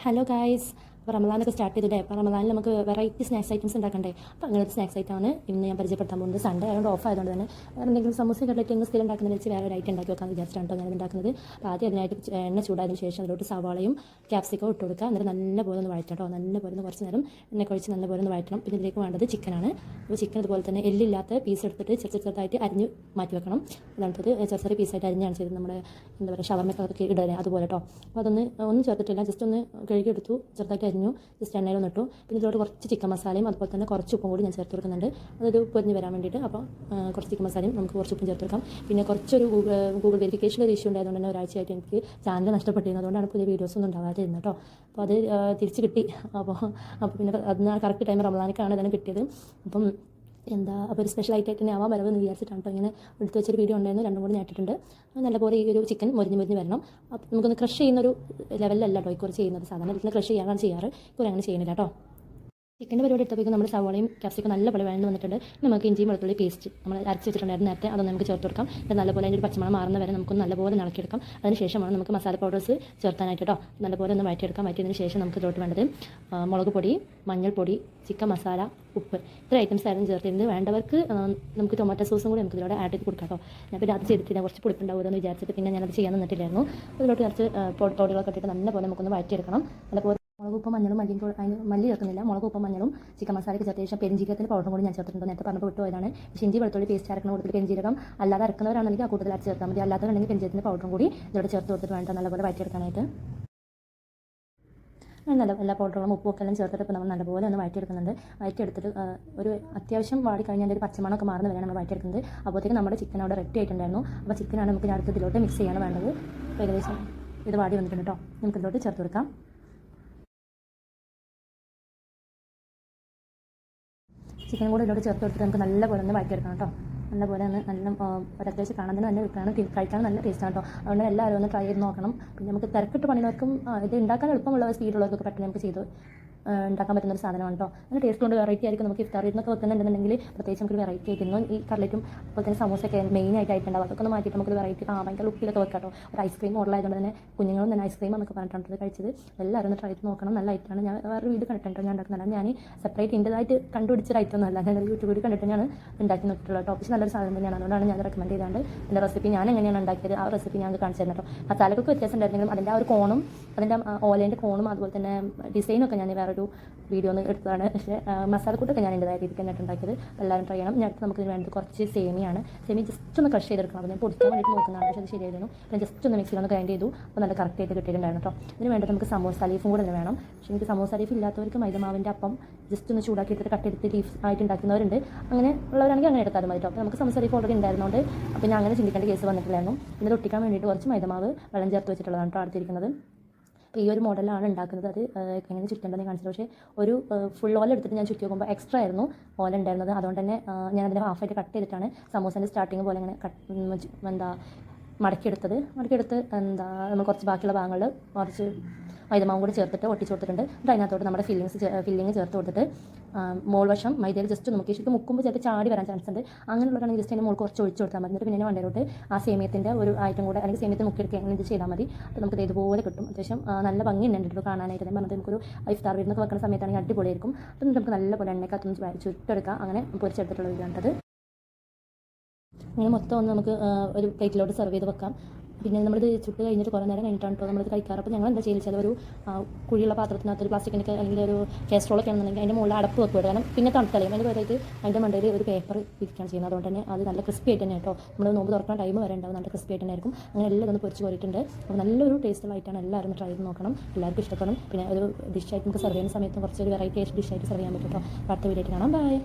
Hello guys. അപ്പോൾ റമദാനൊക്കെ start ചെയ്തിട്ടേ അപ്പോൾ റമദാനിൽ നമുക്ക് വെറൈറ്റി സ്നാക്സ് ഐറ്റംസ് ഉണ്ടാക്കണ്ടേ. അപ്പോൾ അങ്ങനത്തെ സ്നാക്സ് ഐറ്റമാണ് ഇന്ന് ഞാൻ പരിചയപ്പെടുത്താൻ പോകുന്നത്. സൺഡേ ആയതുകൊണ്ട് ഓഫ് ആയതുകൊണ്ട് തന്നെ വേറെ എന്തെങ്കിലും സമൂസ കട്ട്ലറ്റ് സ്ഥിരം ഉണ്ടാക്കുന്നതിന് വെച്ച് വേറെ ഒരു ഐറ്റം ഉണ്ടാക്കി വെക്കാൻ വിചാരിച്ചിട്ടാണ് കേട്ടോ ഞാൻ ഉണ്ടാക്കുന്നത്. അപ്പോൾ ആദ്യം അതിനായിട്ട് എണ്ണ ചൂടായതിനു ശേഷം അതിലോട്ട് സവാളയും ക്യാപ്സിക്കവും ഇട്ട് കൊടുക്കുക. എന്നിട്ട് നല്ലപോലെ ഒന്ന് വഴറ്റണം കേട്ടോ. നല്ലപോലെ ഒന്ന് കുറച്ച് നേരം എണ്ണ കഴിച്ച് നല്ലപോലെ ഒന്ന് വഴറ്റണം. പിന്നെ ഇതിലേക്ക് വേണ്ടത് ചിക്കനാണ്. അപ്പോൾ ചിക്കൻ അതുപോലെ തന്നെ എല്ലില്ലാത്ത പീസ് എടുത്തിട്ട് ചെറുതായിട്ട് അരിഞ്ഞ് മാറ്റി വെക്കണം. അതാണത് ചെറിയ പീസായിട്ട് അരിഞ്ഞാണ് ചെയ്തത്. നമ്മുടെ എന്താ പറയുക ഷവർമ്മയ്ക്കൊക്കെ ഇടുക അതുപോലെ കേട്ടോ. അപ്പോൾ ഒന്നും ചേർത്തിട്ടില്ല, ജസ്റ്റ് ഒന്ന് കഴുകിയെടുത്തു, ചെറുതായിട്ട് അരിഞ്ഞു, ജസ്റ്റ് എണ്ണയിലൊന്ന് ഇട്ടു. പിന്നെ ഇതിലോട്ട് കുറച്ച് ചിക്കൻ മസാലയും അതുപോലെ തന്നെ കുറച്ച് ഉപ്പും കൂടി ഞാൻ ചേർത്ത് കൊടുക്കുന്നുണ്ട്. അതൊരു പൊരിഞ്ഞ് വരാൻ വേണ്ടിയിട്ട്. അപ്പോൾ കുറച്ച് ചിക്കൻ മസാലയും നമുക്ക് കുറച്ച് ഉപ്പും ചേർത്ത് കൊടുക്കാം. പിന്നെ കുറച്ചൊരു ഗൂഗിൾ വെരിഫിക്കേഷൻ ഒരു ഇഷ്യൂ ഉണ്ടായതുകൊണ്ട് തന്നെ ഒരാഴ്ചയായിട്ട് എനിക്ക് ചാനൽ നഷ്ടപ്പെട്ടിരുന്നു. അതുകൊണ്ടാണ് പുതിയ വീഡിയോസ് ഒന്നും ഉണ്ടാകാതിരുന്നത് കേട്ടോ. അപ്പോൾ അത് തിരിച്ച് കിട്ടി. അപ്പോൾ പിന്നെ അതിന് കറക്റ്റ് ടൈം റമദാനിക്കാണ് അതിന് കിട്ടിയത്. അപ്പം അപ്പോൾ ഒരു സ്പെഷ്യൽ ആയിട്ട് തന്നെ ആവാൻ വരവെന്ന് വിചാരിച്ചിട്ടാണ് കേട്ടോ ഇങ്ങനെ എടുത്ത് വെച്ചൊരു വീഡിയോ ഉണ്ടായിരുന്നു. രണ്ടും കൂടി ഞാട്ടിട്ടുണ്ട്. നല്ലപോലെ ഈ ഒരു ചിക്കൻ മൊരിഞ്ഞ് വരണം. അപ്പോൾ നമുക്കൊന്ന് ക്രഷ് ചെയ്യുന്നൊരു ലെവലിലല്ല കേട്ടോ ഇക്കുറി ചെയ്യുന്നത്. സാധാരണ ഇതിന് ക്രഷ് ചെയ്യാനാണ് ചെയ്യാറ്. ഇക്കുറി അങ്ങനെ ചെയ്യുന്നില്ല കേട്ടോ. ചിക്കൻ്റെ പരിപാടി എടുത്തപ്പോഴേക്കും നമ്മുടെ സവാളയും ക്യാപ്സിക്കും നല്ലപോലെ വഴണ്ട് വന്നിട്ടുണ്ട്. നമുക്ക് ഇഞ്ചിയും വെളുത്തുള്ളി പേസ്റ്റ് നമ്മൾ അരച്ച് വെച്ചിട്ടുണ്ടായിരുന്നു നേരത്തെ, അതൊന്ന് നമുക്ക് ചേർത്ത് കൊടുക്കാം. അത് നല്ലപോലെ അതിൻ്റെ ഒരു പച്ചമണം മാറുന്ന വരെ നമുക്ക് നല്ലപോലെ ഇളക്കിയെടുക്കാം. അതിന് ശേഷമാണ് നമുക്ക് മസാല പൗഡേഴ്സ് ചേർത്താനായിട്ട് കേട്ടോ. നല്ലപോലെ ഒന്ന് വഴറ്റിയെടുക്കാം. വഴറ്റിയതിന് ശേഷം നമുക്ക് ഇതിലോട്ട് വേണ്ടത് മുളക് പൊടി, മഞ്ഞൾപ്പൊടി, ചിക്കൻ മസാല, ഉപ്പ്, ഇത്ര ഐറ്റംസ് ആയിരുന്നു ചേർത്തിരുന്നത്. വേണ്ടവർക്ക് നമുക്ക് ടൊമാറ്റോ സോസും കൂടി നമുക്ക് ഇതിലൂടെ ആഡ് ചെയ്ത് കൊടുക്കാം കേട്ടോ. ഞാൻ പിന്നെ അത് ചെയ്തിട്ടില്ല, കുറച്ച് പുളിപ്പുണ്ടാവുമെന്ന് വിചാരിച്ചിട്ട് പിന്നെ ഞാനത് ചെയ്യാൻ നിന്നിട്ടില്ലായിരുന്നു. ഇതിലോട്ട് കുറച്ച് പൊടികളൊക്കെ ഇട്ടിട്ട് നല്ലപോലെ നമുക്കൊന്ന് വഴറ്റിയെടുക്കണം. നല്ലപോലെ മുളക് ഉപ്പും മഞ്ഞളും മല്ലി ചേർക്കുന്നില്ല. മുളക് ഉപ്പും മഞ്ഞളും ചിക്കൻ മസാലയ്ക്ക് ചേർത്ത ശേഷം പെരിഞ്ജീരകത്തിൻ്റെ പൗഡറും കൂടി ഞാൻ ചേർത്തിട്ടുണ്ട്. നേരത്തെ പറഞ്ഞപ്പോൾ വിട്ടുപോയതാണ്. ഇഞ്ചി വെളുത്തുള്ളി പേസ്റ്റ് അരക്കുന്ന കൂടുതൽ പെരിഞ്ജീരകം അല്ലാതെ അരക്കുന്നവരാണെങ്കിൽ ആ കൂടുതൽ അരച്ച് ചേർത്താൽ മതി. അല്ലാത്തവരുണ്ടെങ്കിൽ പെരിഞ്ജീരകത്തിൻ്റെ പൗഡറും കൂടി ഇതിലൂടെ ചേർത്ത് കൊടുത്തിട്ട് വേണ്ട നല്ലപോലെ വഴറ്റിയെടുക്കാനായിട്ട്. എല്ലാ പൗഡറുകളും ഉപ്പും ഒക്കെ എല്ലാം ചേർത്തിട്ട് ഇപ്പോൾ നമ്മൾ നല്ലപോലെ ഒന്ന് വഴറ്റിയെടുക്കുന്നുണ്ട്. വഴറ്റിയെടുത്തിട്ട് ഒരു അത്യാവശ്യം വാടി കഴിഞ്ഞാൽ ഒരു പച്ചമണമൊക്കെ മാറുന്ന വരെയാണ് നമ്മൾ വഴറ്റിയെടുക്കുന്നത്. അപ്പോഴത്തേക്ക് നമ്മുടെ ചിക്കൻ അവിടെ റെഡി ആയിട്ടുണ്ടായിരുന്നു. അപ്പോൾ ചിക്കനാണ് നമുക്ക് അടുത്ത ഇതിലോട്ട് മിക്സ് ചെയ്യാണ് വേണ്ടത്. ഏകദേശം ഇത് വാടി വന്നിട്ടുണ്ട് കേട്ടോ. നമുക്ക് ഇതിലോട്ട് ചേർത്ത് കൊടുക്കാം. ചിക്കൻ കൂടെ ഇതിലോട്ട് ചേർത്ത് കൊടുത്തിട്ട് നമുക്ക് നല്ലപോലെ ഒന്ന് വഴറ്റിയെടുക്കണം കേട്ടോ. നല്ലപോലെ ഒന്ന് ഒരു അത്യാവശ്യം കാണാൻ തന്നെ കഴിക്കാൻ നല്ല ടേസ്റ്റാണ് കേട്ടോ. അതുകൊണ്ട് എല്ലാവരും ഒന്ന് ട്രൈ ചെയ്ത് നോക്കണം. പിന്നെ നമുക്ക് തിരക്കിട്ട് പണിയുന്നവർക്കും ഇത് ഉണ്ടാക്കാൻ എളുപ്പമുള്ള സ്പീഡുള്ളവർക്കൊക്കെ പെട്ടെന്ന് നമുക്ക് ഉണ്ടാക്കാൻ പറ്റുന്ന ഒരു സാധനമാണ് കേട്ടോ. നല്ല ടേസ്റ്റ് കൊണ്ട് വെറൈറ്റി ആയിരിക്കും. നമുക്ക് ഇഫ്താറിന്നൊക്കെ വെക്കുന്നുണ്ടെന്നുണ്ടെങ്കിൽ പ്രത്യേകിച്ച് നമുക്കൊരു വെറൈറ്റി ആയിരുന്നു. ഈ കട്ട്ലറ്റും അതുപോലെ തന്നെ സമോസയൊക്കെ മെയിൻ ആയിട്ടുണ്ടാവും. അതൊക്കെ ഒന്ന് മാറ്റിയിട്ട് നമുക്കൊരു വെറൈറ്റി ഭയങ്കര ലുക്കിലൊക്കെ വെക്കാം കേട്ടോ. ഒരു ഐസ്ക്രീം മോഡലായതുകൊണ്ട് തന്നെ കുഞ്ഞുങ്ങളും തന്നെ ഐസ്ക്രീം എന്നൊക്കെ പറഞ്ഞിട്ടുണ്ട് കഴിച്ചത്. എല്ലാവരും ഒന്ന് ട്രൈ ചെയ്ത് നോക്കണം. നല്ല ഐറ്റമാണ്. ഞാൻ വേറെ വീഡിയോ കണ്ടിട്ടുണ്ടോ ഞാൻ ഉണ്ടാക്കുന്നില്ല. ഞാൻ സെപ്പറേറ്റ് എൻ്റെതായിട്ട് കണ്ടുപിടിച്ചൊരു ഐറ്റം ഒന്നും അല്ല. ഞാൻ യൂട്യൂബിൽ കണ്ടിട്ട് ഞാൻ ഉണ്ടാക്കി നോക്കിയിട്ടുള്ളത് കേട്ടോ. പക്ഷേ നല്ലൊരു സാധനം തന്നെയാണ്. അതുകൊണ്ടാണ് ഞാൻ റെക്കമെൻഡ് ചെയ്താണ്ട് എൻ്റെ റെസിപ്പി ഞാൻ എങ്ങനെയാണ് ഉണ്ടാക്കിയത് ആ റെസിപ്പി ഞാൻ കാണിച്ചു തരണം കേട്ടോ. മസാലക്കൊക്കെ വ്യത്യാസം ഉണ്ടായിരുന്നെങ്കിലും അതിൻ്റെ ആ ഒരു കോണും അതിൻ്റെ ഓലേൻ്റെ കോണും അതുപോലെ തന്നെ ഡിസൈനൊക്കെ ഞാൻ വേറൊരു വീഡിയോ ഒന്ന് എടുത്തതാണ്. പക്ഷേ മസാലക്കൂട്ടൊക്കെ ഞാൻ എൻ്റെതായ രീതിക്ക് തന്നെയായിട്ട് ഉണ്ടാക്കിയത്. എല്ലാവരും ട്രൈ ചെയ്യണം. ഞാൻ നമുക്ക് വേണ്ടത് കുറച്ച് സേമിയാണ്. സേമിയ ജസ്റ്റ് ഒന്ന് ക്രഷ് ചെയ്തെടുക്കണം. അപ്പോൾ ഞാൻ പൊടിക്കാൻ വേണ്ടിയിട്ട് നോക്കുന്നതാണ്. പക്ഷേ അത് ശരിയായിരുന്നു. ഞാൻ ജസ്റ്റ് ഒന്ന് മിക്സിയിൽ ഒന്ന് ഗ്രൈൻഡ് ചെയ്തു. അപ്പോൾ നല്ല കറക്റ്റായിട്ട് കിട്ടിയിട്ടുണ്ടായിരുന്നു കേട്ടോ. ഇതിന് വേണ്ടത് നമുക്ക് സമോസ ലീഫും കൂടെ തന്നെ വേണം. പക്ഷേ എനിക്ക് സമോസ ലീഫ് ഇല്ലാത്തവർക്ക് മൈദമാവിൻ്റെ അപ്പം ജസ്റ്റ് ഒന്ന് ചൂടാക്കി എടുത്തിട്ട് കട്ടെടുത്ത് ലീഫ് ആയിട്ട് ഉണ്ടാക്കുന്നവരുണ്ട്. അങ്ങനെ ഉള്ളവരാണെങ്കിൽ അങ്ങനെ എടുത്താൽ മതി കേട്ടോ. അപ്പോൾ നമുക്ക് സമോസ ലീഫ് ഓൾറെഡി ഉണ്ടായിരുന്നതുകൊണ്ട് അപ്പോൾ ഞാൻ അങ്ങനെ ചിന്തിക്കേണ്ട കേസ് വന്നിട്ടില്ലായിരുന്നു. പിന്നെ ഒട്ടിക്കാൻ വേണ്ടിയിട്ട് കുറച്ച് മൈദമാവ് വെള്ളം ചേർത്ത് വെച്ചിട്ടുള്ളതാണ് കേട്ടോ അടുത്തിരിക്കുന്നത്. അപ്പോൾ ഈ ഒരു മോഡലാണ് ഉണ്ടാക്കുന്നത്. അത് എങ്ങനെ ചുറ്റേണ്ടതെന്ന് കാണിച്ചത്. പക്ഷേ ഒരു ഫുൾ ഓല എടുത്തിട്ട് ഞാൻ ചുറ്റി നോക്കുമ്പോൾ എക്സ്ട്രാ ആയിരുന്നു ഓല ഉണ്ടായിരുന്നത്. അതുകൊണ്ട് തന്നെ ഞാനതിൻ്റെ ഹാഫായിട്ട് കട്ട് ചെയ്തിട്ടാണ് സമോസേൻ്റെ സ്റ്റാർട്ടിങ് പോലെ ഇങ്ങനെ മടക്കിയെടുത്ത് നമ്മൾ കുറച്ച് ബാക്കിയുള്ള ഭാഗങ്ങളിൽ കുറച്ച് മൈദമാവും കൂടി ചേർത്തിട്ട് ഒട്ടിച്ച് കൊടുത്തിട്ടുണ്ട്. എന്നിട്ട് അതിനകത്തോട്ട് നമ്മുടെ ഫില്ലിങ് ചേർത്ത് കൊടുത്തിട്ട് മോൾ വശം മൈദയിൽ ജസ്റ്റ് നമുക്ക് ശരിക്കും മുക്കുമ്പോൾ ചിലപ്പോൾ ചാടി വരാൻ ചാൻസ് ഉണ്ട്. അങ്ങനെയുള്ളവരാണെങ്കിൽ ജസ്റ്റ് അതിൻ്റെ മോൾ കുറച്ച് ഒഴിച്ച് കൊടുത്താൽ മതി. എന്നിട്ട് പിന്നെ വണ്ടിയിലോട്ട് ആ സേമിയത്തിൻ്റെ ഒരു ഐറ്റം കൂടെ അല്ലെങ്കിൽ സേമിയത്തിൽ മുക്കിയെടുക്കുക അങ്ങനെ ഇത് ചെയ്താൽ മതി. അപ്പോൾ നമുക്ക് ഇതുപോലെ കിട്ടും. അത്യാവശ്യം നല്ല ഭംഗി ഉണ്ട് കാണാനായിട്ട്. ഞാൻ പറഞ്ഞത് നമുക്കൊരു ഇഫ്താർ വീടിനൊക്കെ വെക്കുന്ന സമയത്താണെങ്കിൽ അടിപൊളിയായിരിക്കും. അപ്പം നമുക്ക് നല്ലപോലെ എണ്ണയ്ക്കകത്തൊന്ന് ചുട്ടെടുക്കാം. അങ്ങനെ പൊരിച്ചെടുത്തിട്ടുള്ള വീടാണ്ടത്. അങ്ങനെ മൊത്തം ഒന്ന് നമുക്ക് ഒരു പ്ലേറ്റിലോട്ട് സെർവ് ചെയ്ത് വെക്കാം. പിന്നെ നമ്മളിത് ചുട്ട് കഴിഞ്ഞിട്ട് കുറേ നേരം കഴിഞ്ഞിട്ടാണ് കേട്ടോ നമ്മളിത് കഴിക്കാറ്. അപ്പോൾ ഞങ്ങൾ എന്താ ചെയ്യുന്നത് ഒരു കുഴിയുള്ള പാത്രത്തിനകത്ത് ഒരു പ്ലാസ്റ്റിക്കിൻ്റെ അല്ലെങ്കിൽ ഒരു കാസ്ട്രോളൊക്കെ ആണെന്നുണ്ടെങ്കിൽ അതിൻ്റെ മുകളിൽ അടപ്പ് വെക്കുക. കാരണം പിന്നെ തണുത്തളയും അതിൻ്റെ പകരമായിട്ട് അതിൻ്റെ മണ്ടയിൽ ഒരു പേപ്പർ വിരിക്കുകയാണ് ചെയ്യുന്നത്. അതുകൊണ്ട് തന്നെ അത് നല്ല ക്രിസ്പി ആയിട്ട് തന്നെ കേട്ടോ. നമ്മൾ നോമ്പ് തുറക്കാൻ ടൈം വരെ ഉണ്ടാവും. നല്ല ക്രിസ്പി ആയിട്ട് തന്നെ ആയിരിക്കും. അങ്ങനെ എല്ലാം ഒന്ന് പൊരിച്ച് കോരിയിട്ടുണ്ട്. അപ്പോൾ നല്ലൊരു ടേസ്റ്റുള്ള ആയിട്ടാണ്. എല്ലാവരും ട്രൈ ചെയ്ത് നോക്കണം. എല്ലാവർക്കും ഇഷ്ടപ്പെടും. പിന്നെ ഒരു ഡിഷായിട്ട് നമുക്ക് സെർവ് ചെയ്യുന്ന സമയത്ത് കുറച്ചൊരു വെറൈറ്റി ഡിഷായിട്ട് സെർവ് ചെയ്യാൻ പറ്റും കേട്ടോ. അടുത്ത വീഡിയോ ആയിട്ട് കാണാം. ബൈ.